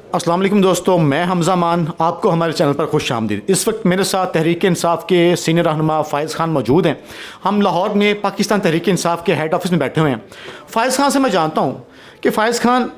अस्सलाम वालेकुम दोस्तों, मैं हमज़ा मान आपको हमारे चैनल पर खुश आमदीद। इस वक्त मेरे साथ तहरीक इंसाफ के सीनियर रहनुमा फ़ायज़ खान मौजूद हैं। हम लाहौर में पाकिस्तान तहरीक इंसाफ के हेड ऑफिस में बैठे हुए हैं। फ़ायज़ खान से मैं जानता हूँ कि Faez Khan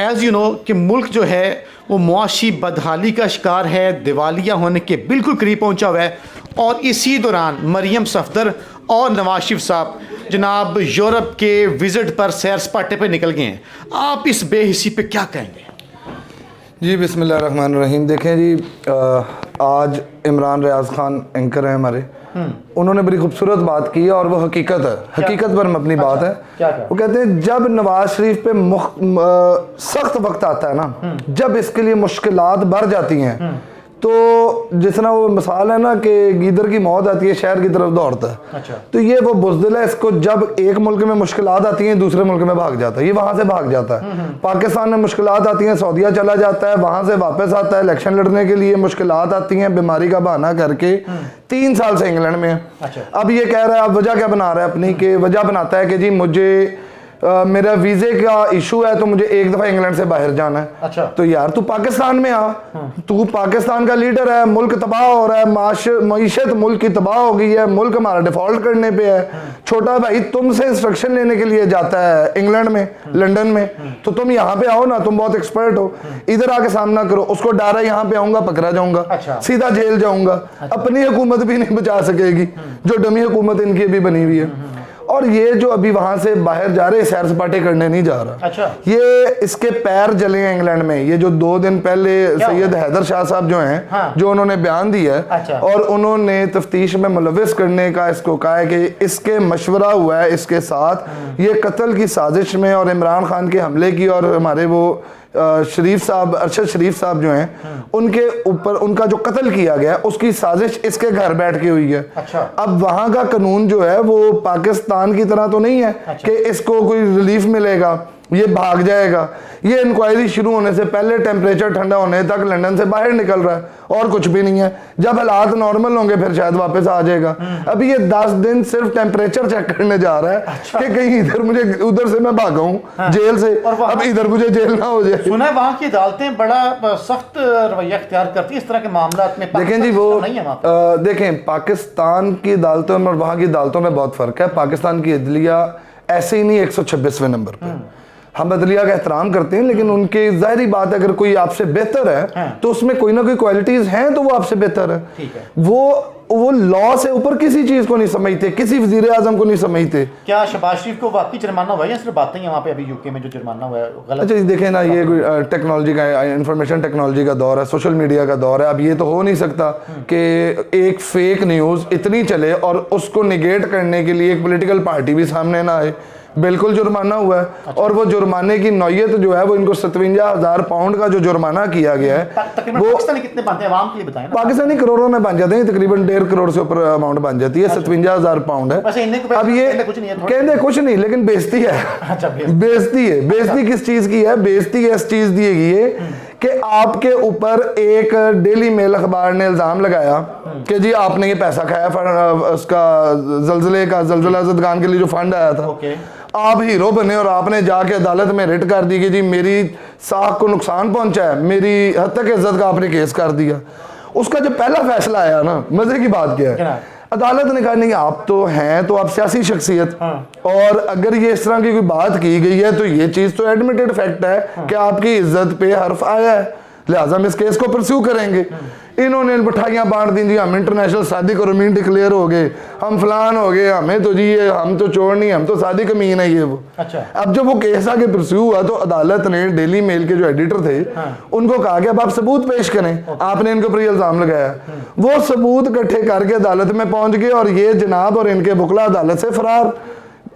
as you know कि मुल्क जो है वो मुआशी बदहाली का शिकार है, दिवालिया होने के बिल्कुल करीब पहुँचा हुआ है। और इसी दौरान मरियम सफदर और नवाज शरीफ साहब जनाब यूरोप के विज़िट पर सैर सपाटे पर निकल गए हैं। आप इस बेहिसी पे क्या कहेंगे? जी बिस्मिल्लाहिर्रहमानिर्रहीम। देखें जी, आज इमरान रियाज खान एंकर हैं हमारे, उन्होंने बड़ी खूबसूरत बात की है और वो हकीकत है, हकीकत पर अपनी बात है। वो कहते हैं जब नवाज शरीफ पे सख्त वक्त आता है ना, जब इसके लिए मुश्किलात बढ़ जाती हैं, तो जिस तरह वो मिसाल है ना कि गीदड़ की मौत आती है शहर की तरफ दौड़ता है। तो ये वो बुज़दिल है, इसको जब एक मुल्क में मुश्किलात आती हैं दूसरे मुल्क में भाग जाता है, ये वहां से भाग जाता है। पाकिस्तान में मुश्किलात आती हैं, सऊदीया चला जाता है, वहां से वापस आता है इलेक्शन लड़ने के लिए। मुश्किलात आती हैं, बीमारी का बहाना करके 3 साल से इंग्लैंड में है। अब ये कह रहा है, अब वजह क्या बना रहा है अपनी, कि वजह बनाता है कि जी मुझे मेरा वीजे का इशू है तो मुझे एक दफा इंग्लैंड से बाहर जाना है। तो यार तू पाकिस्तान में आ, तू पाकिस्तान का लीडर है, मुल्क तबाह हो रहा है, मईशत मुल्क की तबाह हो गई है, मुल्क हमारा डिफॉल्ट करने पे है। छोटा भाई तुमसे इंस्ट्रक्शन लेने के लिए जाता है इंग्लैंड में, लंदन में, तो तुम यहाँ पे आओ ना, तुम बहुत एक्सपर्ट हो, इधर आके सामना करो। उसको डर है यहाँ पे आऊंगा पकड़ा जाऊंगा, सीधा जेल जाऊंगा, अपनी हुकूमत भी नहीं बचा सकेगी, जो डमी हुकूमत इनकी भी बनी हुई है। और ये जो अभी वहां से बाहर जा रहे, सैर सपाटे करने नहीं जा रहा। ये इसके पैर जले हैं इंग्लैंड में। ये जो 2 दिन पहले सैयद हैदर शाह साहब जो हैं, जो उन्होंने बयान दिया है और उन्होंने तफ्तीश में मुलविस करने का इसको कहा है कि इसके मशवरा हुआ है इसके साथ, ये कत्ल की साजिश में और इमरान खान के हमले की, और हमारे वो शरीफ साहब, अरशद शरीफ साहब जो हैं, उनके ऊपर उनका जो कत्ल किया गया उसकी साजिश इसके घर बैठ के हुई है। अब वहां का कानून जो है वो पाकिस्तान की तरह तो नहीं है कि इसको कोई रिलीफ मिलेगा, ये भाग जाएगा। ये इंक्वायरी शुरू होने से पहले टेम्परेचर ठंडा होने तक लंदन से बाहर निकल रहा है और कुछ भी नहीं है। जब हालात नॉर्मल होंगे फिर शायद वापस आ जाएगा। अभी ये 10 दिन सिर्फ टेम्परेचर चेक करने जा रहा है कि कहीं इधर मुझे, उधर से मैं भागा हूँ जेल से, अब इधर मुझे जेल ना हो जाए। सुना है वहाँ की अदालतें बड़ा सख्त रवैया इख्तियार करती है इस तरह के मामला में। देखें जी, वो देखें पाकिस्तान की अदालतों में और वहाँ की अदालतों में बहुत फर्क है। पाकिस्तान की अदलिया ऐसे ही नहीं 126वें नंबर पर, हम अदलिया का एहतराम करते हैं, लेकिन उनके जाहिर बात है अगर कोई आपसे बेहतर है तो उसमें कोई ना कोई क्वालिटीज हैं तो वो आपसे बेहतर है। वो लॉ से ऊपर किसी चीज को नहीं समझते, किसी वजीर आजम को नहीं समझते। क्या शहबाज शरीफ को वाकई जुर्माना हुआ है या सिर्फ बातें वहाँ पे अभी यूके में जो जुर्माना हुआ है गलत? अच्छा देखें ना, ये टेक्नोलॉजी का, इंफॉर्मेशन टेक्नोलॉजी का दौर है, सोशल मीडिया का दौर है। अब ये तो हो नहीं सकता कि एक फेक न्यूज इतनी चले और उसको निगेट करने के लिए एक पोलिटिकल पार्टी भी सामने ना आए। बिल्कुल जुर्माना हुआ है। और वो जुर्माने की नौयत जो है वो इनको 57,000 पाउंड का जो जुर्माना किया गया है, वो पाकिस्तानी कितने बनते हैं आवाम के लिए बताएं ना? पाकिस्तानी करोड़ों में बन जाते हैं, तकरीबन 1.5 करोड़ से ऊपर अमाउंट बन जाती है। 57,000 पाउंड है। अब ये कहते कुछ नहीं, लेकिन बेइज्जती है। बेइज्जती है। बेइज्जती किस चीज की है? बेइज्जती इस चीज दी है कि आपके ऊपर एक डेली मेल अखबार ने इल्जाम लगाया कि जी आपने ये पैसा खाया उसका जलजिला ज़दगान के लिए जो फंड आया था। आप हीरो बने और आपने जाके अदालत में रिट कर दी कि जी मेरी साख को नुकसान पहुंचा है, मेरी हत्या की इज्जत का आपने केस कर दिया। उसका जो पहला फैसला आया ना, मजे की बात क्या है, अदालत ने कहा नहीं आप तो हैं, तो आप सियासी शख्सियत, और अगर ये इस तरह की कोई बात की गई है तो ये चीज तो एडमिटेड फैक्ट है कि आपकी इज्जत पे हर्फ आया है, लिहाजा हम इस केस को परस्यू करेंगे। इन्होंने मिठाइयाँ बांट दी, जी हम इंटरनेशनल शादी को रमीन डिक्लेयर हो गए, हम फलान हो गए, हमें तो जी ये हम तो चोर नहीं, हम तो शादी कमीन है ये वो। अब जब वो केस आगे परस्यू हुआ तो अदालत ने डेली मेल के जो एडिटर थे उनको कहा कि अब आप सबूत पेश करें, आपने इनके ऊपर इल्जाम लगाया। वो सबूत इकट्ठे करके अदालत में पहुंच गए और ये जनाब और इनके बुकला अदालत से फरार।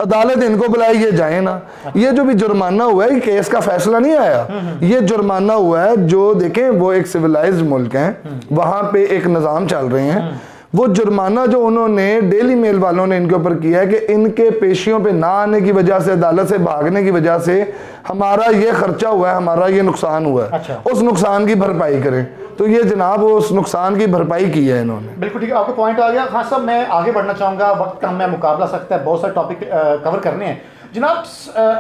अदालत इनको बुलाई, ये जाए ना। ये जो भी जुर्माना हुआ है, केस का फैसला नहीं आया, ये जुर्माना हुआ है। जो देखें वो एक सिविलाइज्ड मुल्क है, वहां पे एक निज़ाम चल रहे हैं। वो जुर्माना जो उन्होंने डेली मेल वालों ने इनके ऊपर किया है कि इनके पेशियों पे ना आने की वजह से, अदालत से भागने की वजह से हमारा ये खर्चा हुआ है, हमारा ये नुकसान हुआ है, उस नुकसान की भरपाई करें। तो ये जनाब उस नुकसान की भरपाई की है इन्होंने। बिल्कुल ठीक है, आपका पॉइंट आ गया। खान साहब मैं आगे बढ़ना चाहूँगा, वक्त का हमें मुकाबला सकता है, बहुत सारे टॉपिक कवर करने हैं। जनाब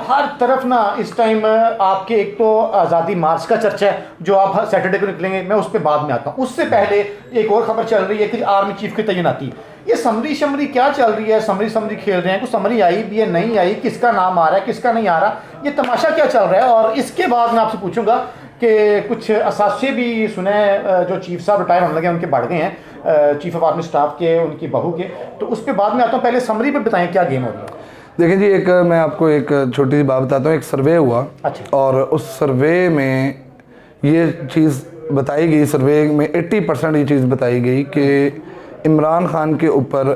हर तरफ ना इस टाइम आपके एक तो आज़ादी मार्च का चर्चा है जो आप सैटरडे को निकलेंगे, मैं उस पर बाद में आता हूँ। उससे पहले एक और खबर चल रही है कि आर्मी चीफ की तैनाती, ये समरी शमरी क्या चल रही है? समरी खेल रहे हैं, कुछ समरी आई भी है नहीं आई, किसका नाम आ रहा है किसका नहीं आ रहा, ये तमाशा क्या चल रहा है? और इसके बाद मैं आपसे पूछूंगा कि कुछ असासे भी सुने जो चीफ साहब रिटायर होने लगे, उनके बढ़ गए हैं, चीफ ऑफ आर्मी स्टाफ के, उनकी बहू के, तो उस पर बाद में आता हूँ। पहले समरी पर बताएं क्या गेम हो रही है। देखिए जी, एक मैं आपको एक छोटी सी बात बताता हूँ। एक सर्वे हुआ, अच्छा। और उस सर्वे में ये चीज़ बताई गई, सर्वे में 80% ये चीज़ बताई गई कि इमरान खान के ऊपर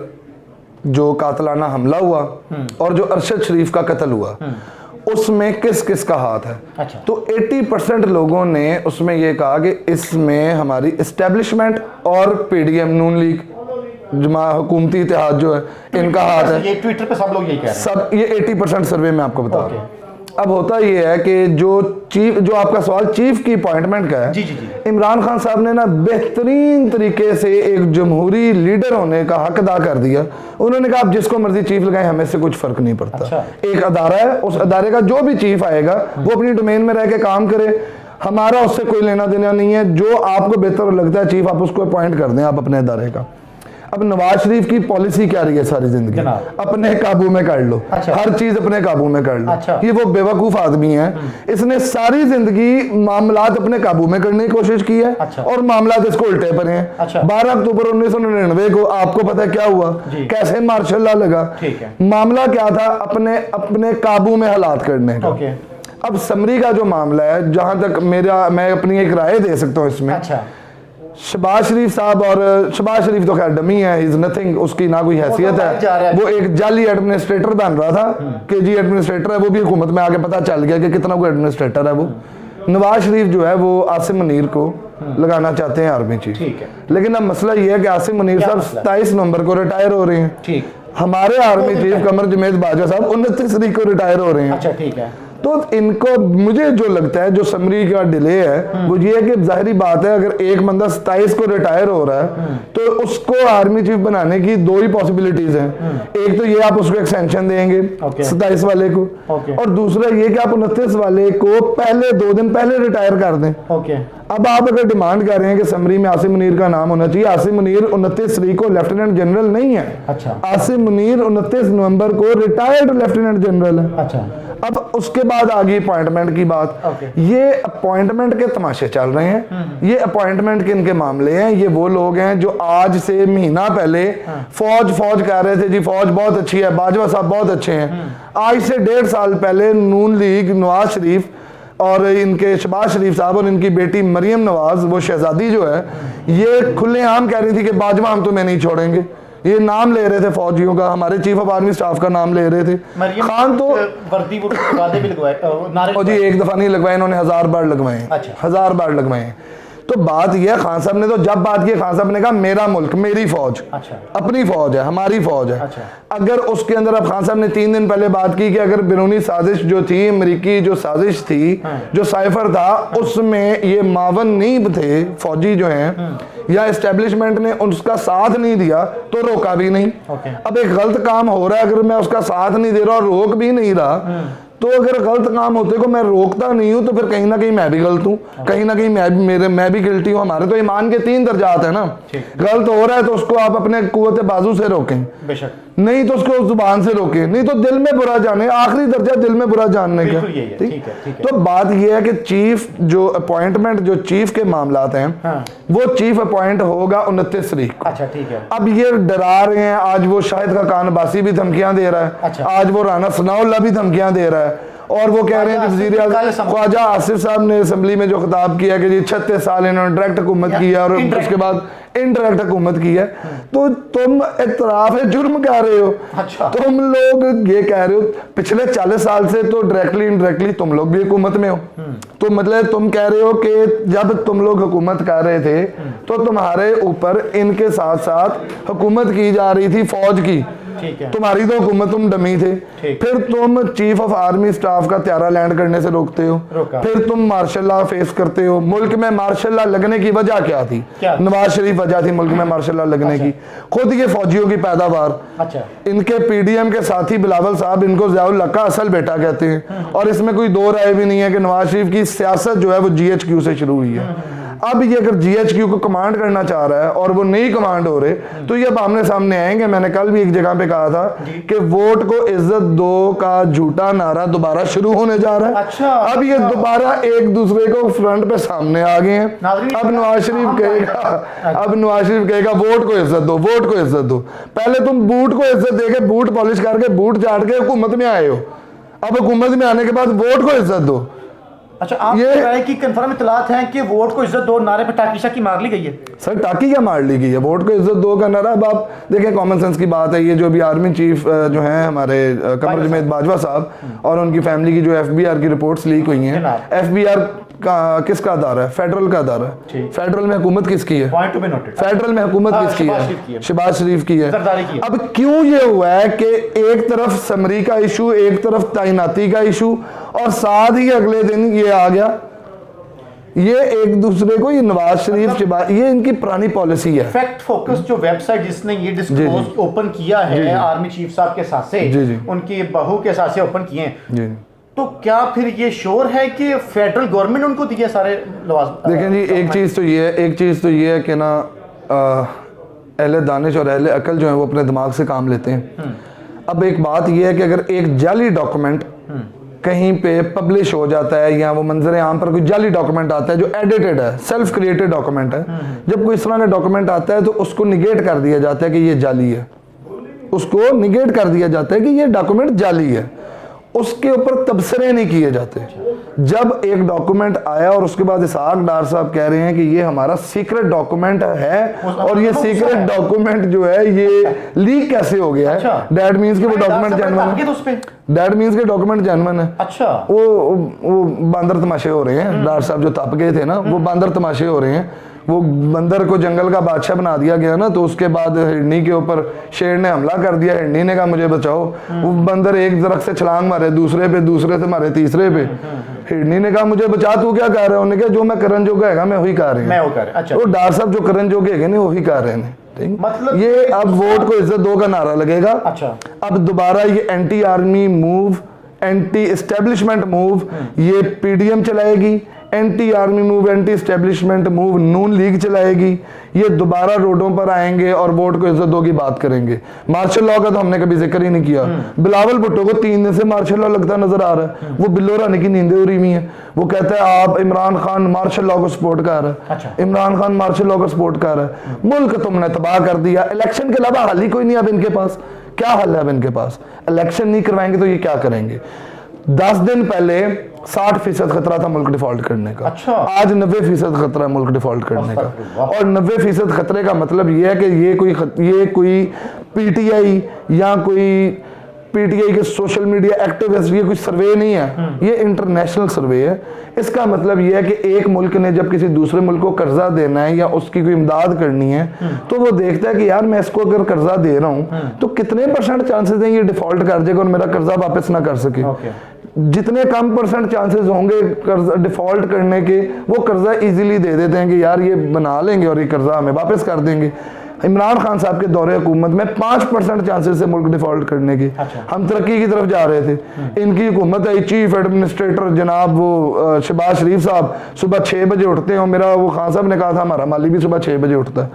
जो कातलाना हमला हुआ और जो अरशद शरीफ का कत्ल हुआ, उसमें किस किस का हाथ है। अच्छा। तो 80% लोगों ने उसमें ये कहा कि इसमें हमारी इस्टेब्लिशमेंट और पीडीएम नून लीग जमा हुकूमती इत्तेहाद जो है, इनका हाथ है। ये ट्विटर पे सब लोग यही कह रहे हैं। सब ये 80% सर्वे में आपको बता रहा हूँ। अब होता ये है कि जो आपका सवाल चीफ की अपॉइंटमेंट का है, जी जी जी, इमरान खान साहब ने ना बेहतरीन तरीके से एक जमहूरी लीडर होने का हक अदा कर दिया। उन्होंने कहा आप जिसको मर्जी चीफ लगाएं, हमें से कुछ फर्क नहीं पड़ता। अच्छा। एक अदारा है, उस अदारे का जो भी चीफ आएगा वो अपनी डोमेन में रह के काम करे, हमारा उससे कोई लेना देना नहीं है। जो आपको बेहतर लगता है चीफ, आप उसको अपॉइंट कर दें आप अपने अदारे का। अब नवाज शरीफ की पॉलिसी क्या रही है सारी जिंदगी? अपने काबू में कर लो। अच्छा। हर चीज अपने काबू में कर लो। अच्छा। ये वो बेवकूफ आदमी है, इसने सारी जिंदगी मामलात अपने काबू में करने की कोशिश की है। अच्छा। और मामलात इसको उल्टे पर हैं। अच्छा। 12 अक्टूबर 1999 को आपको पता है क्या हुआ, कैसे मार्शल लॉ लगा? ठीक है। मामला क्या था? अपने काबू में हालात करने का। ओके। अब समरी का जो मामला है, जहां तक मैं अपनी एक राय दे सकता हूँ इसमें। अच्छा। शहबाज शरीफ साहब, और शहबाज शरीफ तो खैर डमी है, इज नथिंग, उसकी ना कोई हैसियत है। वो एक जाली एडमिनिस्ट्रेटर बन रहा था कि जी एडमिनिस्ट्रेटर है, वो भी हुकूमत में आके पता चल गया कि कितना कोई एडमिनिस्ट्रेटर है वो। नवाज शरीफ जो है वो आसिम मुनीर को लगाना चाहते हैं आर्मी चीफ। ठीक है। लेकिन अब मसला ये है कि आसिम मुनीर साहब 27 नवंबर को रिटायर हो रहे हैं। ठीक। हमारे आर्मी चीफ कमर जमेद बाजवा साहब 29 तारीख को रिटायर हो रहे हैं। अच्छा ठीक है। तो इनको, मुझे जो लगता है जो समरी का डिले है वो ये है कि जाहिर बात है, अगर एक बंदा 27 को रिटायर हो रहा है तो उसको आर्मी चीफ बनाने की दो ही पॉसिबिलिटीज हैं। एक तो ये आप उसको एक्सटेंशन देंगे 27 वाले को, और दूसरा ये कि आप 29 वाले को पहले 2 दिन पहले रिटायर कर दें। अब आप अगर डिमांड कर रहे हैं कि समरी में आसिम मुनीर का नाम होना चाहिए, आसिम मुनीर 29 तारीख को लेफ्टिनेंट जनरल नहीं है। अच्छा। आसिम मुनीर 29 नवंबर को रिटायर्ड लेफ्टिनेंट जनरल है। अच्छा। अब उसके बाद आ गई अपॉइंटमेंट की बात। ये अपॉइंटमेंट के तमाशे चल रहे हैं, ये अपॉइंटमेंट के इनके मामले हैं। ये वो लोग हैं जो आज से महीना पहले फौज कह रहे थे जी फौज बहुत अच्छी है, बाजवा साहब बहुत अच्छे हैं। आज से 1.5 साल पहले नून लीग, नवाज शरीफ और इनके शहबाज शरीफ साहब और इनकी बेटी मरियम नवाज, वो शहजादी जो है, ये खुलेआम कह रही थी कि बाजवा हम तुम्हें नहीं छोड़ेंगे। ये नाम ले रहे थे फौजियों का, हमारे चीफ ऑफ आर्मी स्टाफ का नाम ले रहे थे। खान तो वर्दी वो वादे भी लगवाए, नारे जी एक दफा नहीं लगवाए इन्होंने, 1000 बार लगवाए। अच्छा। 1000 बार लगवाए। तो बात यह है, खान साहब ने तो जब बात की, खान साहब ने कहा मेरा मुल्क, मेरी फौज। अच्छा। अपनी फौज है, हमारी फौज है। अच्छा। अगर उसके अंदर, अब खान साहब ने 3 दिन पहले बात की कि अगर बैरूनी साजिश जो थी, अमेरिकी जो साजिश थी, जो साइफर था, उसमें ये मावन नहीं थे फौजी जो हैं, या एस्टेब्लिशमेंट ने उसका साथ नहीं दिया तो रोका भी नहीं। अब एक गलत काम हो रहा है, अगर मैं उसका साथ नहीं दे रहा और रोक भी नहीं रहा, तो अगर गलत काम होते को मैं रोकता नहीं हूं तो फिर कहीं ना कहीं मैं भी गलत हूं, कहीं ना कहीं मैं भी गिल्टी हूं। हमारे तो ईमान के 3 दर्जात है ना। गलत हो रहा है तो उसको आप अपने कुव्वत बाजू से रोकें, बेशक, नहीं तो उसको जुबान से रोके, नहीं तो दिल में बुरा जाने, आखिरी दर्जा दिल में बुरा जानने का। ठीक। तो बात यह है कि चीफ जो अपॉइंटमेंट, जो चीफ के मामलात हैं, वो चीफ अपॉइंट होगा 29 तारीख को। अच्छा ठीक है। अब ये डरा रहे हैं, आज वो शाहिद खान अब्बासी भी धमकियां दे रहा है। अच्छा। आज वो राना सनाउल्लाह भी धमकियां दे रहा है, और वो कह रहे हैं कि वज़ीर आज़म ख्वाजा आसिफ साहब ने असेंबली में जो खिताब किया कि जी 36 साल इन्होंने डायरेक्ट हुकूमत की है और उसके बाद इनडायरेक्ट हुकूमत की है, तो तुम इतराफ जुर्म कर रहे हो। अच्छा। तुम लोग ये कह रहे हो पिछले 40 साल से तो डायरेक्टली इनडायरेक्टली तुम लोग भी हुकूमत में हो। तो मतलब तुम कह रहे हो कि जब तुम लोग हुकूमत कर रहे थे तो तुम्हारे ऊपर इनके साथ साथ हुकूमत की जा रही थी फौज की, ठीक है। तुम्हारी तो हुकूमत, तुम डमी थे। फिर तुम चीफ ऑफ आर्मी स्टाफ का त्यारा लैंड करने से रोकते हो, फिर तुम मार्शल लॉ फेस करते हो। मुल्क में मार्शल लॉ लगने की वजह क्या थी? नवाज शरीफ वजह थी मुल्क में मार्शल लॉ लगने की, खुद ये फौजियों की पैदावार। इनके पीडीएम के साथी बिलावल साहब इनको ज़ियाउल हक का असल बेटा कहते हैं, और इसमें कोई दो राय भी नहीं है कि नवाज शरीफ की सियासत जो है वो GHQ से शुरू हुई है। अब ये अगर GHQ को कमांड करना चाह रहा है और वो नहीं कमांड हो रहे, तो ये अब आमने सामने आएंगे। मैंने कल भी एक जगह पे कहा था कि वोट को इज्जत दो का झूठा नारा दोबारा शुरू होने जा रहा है। अब ये दोबारा एक दूसरे को फ्रंट पे सामने आ गए हैं। अब नवाज शरीफ कहेगा वोट को इज्जत दो, वोट को इज्जत दो। पहले तुम बूट को इज्जत देके बूट पॉलिश करके बूट चाट के हुकूमत में आए हो, अब हुकूमत में आने के बाद वोट को इज्जत दो। अच्छा, आप ये राय की कंफर्म इतलात है कि वोट को इज्जत दो नारे पे टाकीशा की मार ली गई है? सर टाकी क्या मार ली गई है? वोट को इज्जत दो का नारा, अब आप देखें कॉमन सेंस की बात है। ये जो भी आर्मी चीफ जो हैं हमारे कमर जमेद बाजवा साहब और उनकी फैमिली की जो FBI की रिपोर्ट्स लीक हुई हैं, FBI का किसका अदारा है? फेडरल का अदारा है। फेडरल में हुकूमत किसकी है? फेडरल में हुकूमत किसकी है? शहबाज शरीफ की है। अब क्यों ये हुआ है कि एक तरफ समरी का इशू, एक तरफ तैनाती का इशू, और साथ ही अगले दिन ये आ गया, ये एक दूसरे को, ये नवाज शरीफ ये इनकी पुरानी पॉलिसी है। फैक्ट फोकस जो वेबसाइट जिसने ये डिस्क्लोज ओपन किया है आर्मी चीफ साहब के साथ से, उनकी बहू के साथ से ओपन किए हैं, तो क्या फिर ये श्योर है कि फेडरल गवर्नमेंट उनको दिए सारे लवाज़िम? देखें जी, एक चीज़ तो ये है कि ना अहले दानिश और अहले अकल जो है वो अपने दिमाग से काम लेते हैं। अब एक बात ये है कि अगर एक जाली डॉक्यूमेंट कहीं पे पब्लिश हो जाता है, या वो मंजर आम पर कोई जाली डॉक्यूमेंट आता है जो एडिटेड है, सेल्फ क्रिएटेड डॉक्यूमेंट है, जब कोई इस तरह का डॉक्यूमेंट आता है तो उसको निगेट कर दिया जाता है कि ये जाली है, उसको निगेट कर दिया जाता है कि ये डॉक्यूमेंट जाली है, उसके ऊपर तबसरे नहीं किए जाते। जब एक डॉक्यूमेंट आया और उसके बाद इसहाक डार साहब कह रहे हैं कि ये हमारा सीक्रेट डॉक्यूमेंट है, और ये सीक्रेट डॉक्यूमेंट जो है ये लीक कैसे हो गया है, दैट मींस कि वो डॉक्यूमेंट जेन्युइन है, दैट मींस कि डॉक्यूमेंट जेन्युइन है। अच्छा, वो बांदर तमाशे हो रहे हैं, डार साहब जो तप गए थे ना, वो बांदर तमाशे हो रहे हैं। वो बंदर को जंगल का बादशाह बना दिया गया ना, तो उसके बाद हिरनी के ऊपर शेर ने हमला कर दिया, हिरनी ने कहा मुझे बचाओ, वो बंदर एक दरख्त से छलांग मारे, दूसरे पे, दूसरे से मारे, तीसरे पे, हिरनी ने कहा मुझे बचा, तू क्या कह रहा है? उन्होंने कहा जो मैं करन जोगा है मैं वही कह रही हूँ। अच्छा, तो डार साहब जो करन जोगे है ना वही कह रहे हैं। मतलब ये अब वोट को इज्जत दो का नारा लगेगा। अच्छा, अब दोबारा ये anti army move, anti establishment move ये PDM चलाएगी, anti army move, anti establishment move Noon league चलाएगी। ये दोबारा रोडों पर आएंगे और वोट को इज्जत दो की बात करेंगे। मार्शल लॉ का तो हमने कभी जिक्र ही नहीं किया। बिलावल भुट्टो को 3 दिन से मार्शल लॉ लगता नजर आ रहा है, वो बिल्लो रानी की नींदें उड़ी हुई हैं। वो कहता है आप इमरान खान मार्शल लॉ को सपोर्ट कर रहा है। अच्छा। इमरान खान मार्शल लॉ को सपोर्ट कर रहा है। मुल्क तुमने तबाह कर दिया, इलेक्शन के अलावा हल ही कोई नहीं। अब इनके पास क्या हल है? अब इनके पास इलेक्शन नहीं करवाएंगे तो ये क्या करेंगे? 10 दिन पहले 60% खतरा था मुल्क डिफॉल्ट करने का। अच्छा। आज 90% खतरा है मुल्क डिफॉल्ट करने का। और 90% खतरे का मतलब ये है कि ये कोई PTI या कोई PTI के सोशल मीडिया एक्टिविस्ट, ये कोई सर्वे नहीं है, ये इंटरनेशनल सर्वे है। इसका मतलब ये है कि एक मुल्क ने जब किसी दूसरे मुल्क को कर्जा देना है या उसकी कोई इमदाद करनी है, तो वो देखता है कि यार मैं इसको अगर कर्जा दे रहा हूं तो कितने % चांसेस हैं ये डिफॉल्ट कर जाएगा और मेरा कर्जा वापस ना कर सके। जितने कम % चांसेस होंगे कर्जा डिफॉल्ट करने के, वो कर्जा इजीली दे देते हैं कि यार ये बना लेंगे और ये कर्जा हमें वापस कर देंगे। इमरान खान साहब के दौरे हुकूमत में 5% चांसेस है मुल्क डिफॉल्ट करने की। अच्छा। हम तरक्की की तरफ जा रहे थे, इनकी हुकूमत है, चीफ एडमिनिस्ट्रेटर जनाब वो शहबाज शरीफ साहब सुबह 6 बजे उठते हैं। मेरा वो खान साहब ने कहा था हमारा माली भी सुबह 6 बजे उठता है।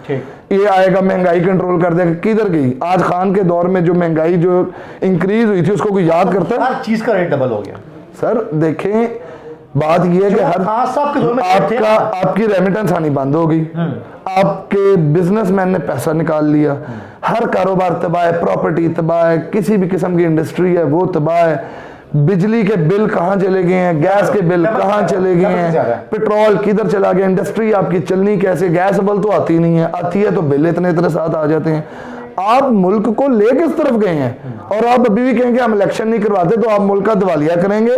ये आएगा महंगाई कंट्रोल कर देगा, किधर गई? आज खान के दौर में जो महंगाई जो इंक्रीज हुई थी उसको कोई याद करता है? हर चीज का रेट डबल हो गया। सर देखें, बात यह है कि हर आपकी रेमिटेंस आनी बंद हो गई, आपके बिजनेसमैन ने पैसा निकाल लिया, हर कारोबार तबाह है, प्रॉपर्टी तबाह है, किसी भी किस्म की इंडस्ट्री है वो तबाह है। बिजली के बिल कहाँ चले गए हैं, गैस के बिल कहाँ चले गए हैं, पेट्रोल किधर चला गया, इंडस्ट्री आपकी चलनी कैसे? गैस बल तो आती नहीं है, आती है तो बिल इतने साथ आ जाते हैं। आप मुल्क को ले किस तरफ गए हैं? और आप अभी भी कहेंगे हम इलेक्शन नहीं करवाते तो आप मुल्क का दिवालिया करेंगे,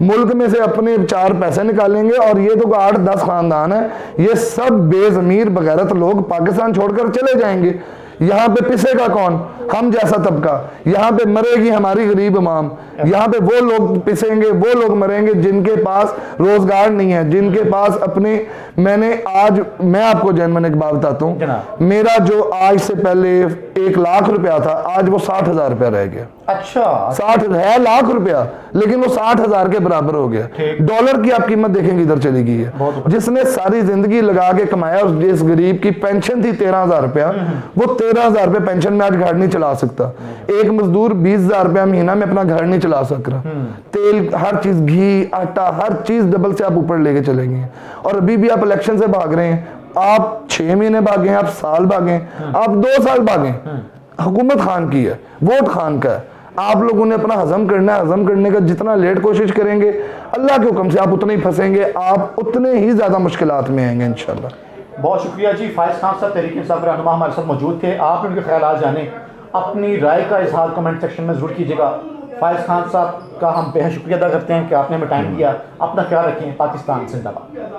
मुल्क में से अपने 4 पैसे निकालेंगे। और ये तो 8-10 खानदान है, ये सब बेजमीर बगैरत लोग पाकिस्तान छोड़कर चले जाएंगे। यहाँ पे पिसेगा कौन? हम जैसा तबका। यहाँ पे मरेगी हमारी गरीब अवाम। यहाँ पे वो लोग पिसेंगे, वो लोग मरेंगे जिनके पास रोजगार नहीं है, जिनके पास अपने मैं आपको जन्मन एक बात बताता हूँ। मेरा जो आज से पहले 1 लाख रुपया था, आज वो 60,000 रुपया रह गया। अच्छा, 60 है लाख रुपया, लेकिन वो 60,000 के बराबर हो गया। डॉलर की आप कीमत देखेंगे इधर चली गई है। जिसने सारी जिंदगी लगा के कमाया, जिस गरीब की पेंशन थी 13,000 रुपया, वो 13,000 रुपये पेंशन में आज घर नहीं चला सकता। एक मजदूर 20,000 रुपया महीना में अपना घर नहीं चला सक रहा। तेल, हर चीज, घी, आटा, हर चीज डबल से आप ऊपर लेके चलेंगे। और अभी भी आप इलेक्शन से भाग रहे हैं। आप 6 महीने भागे, आप साल भागे, आप 2 साल भागे। हुकूमत खान की है, वोट खान का है। आप लोगों ने अपना हजम करना है। हजम करने का जितना लेट कोशिश करेंगे, अल्लाह के हुक्म से आप उतने ही फंसेंगे, आप उतने ही ज्यादा मुश्किलात में आएंगे इंशाल्लाह। बहुत शुक्रिया जी। फायज खान साहब तहरीक इंसाफ रहनुमा हमारे साथ मौजूद थे। आप उनके ख्याल जाने, अपनी राय का इजहार कमेंट सेक्शन में जरूर कीजिएगा। फायज खान साहब का हम बेहद शुक्रिया अदा करते हैं कि आपने हमें टाइम दिया। अपना ख्याल रखें। पाकिस्तान जिंदाबाद।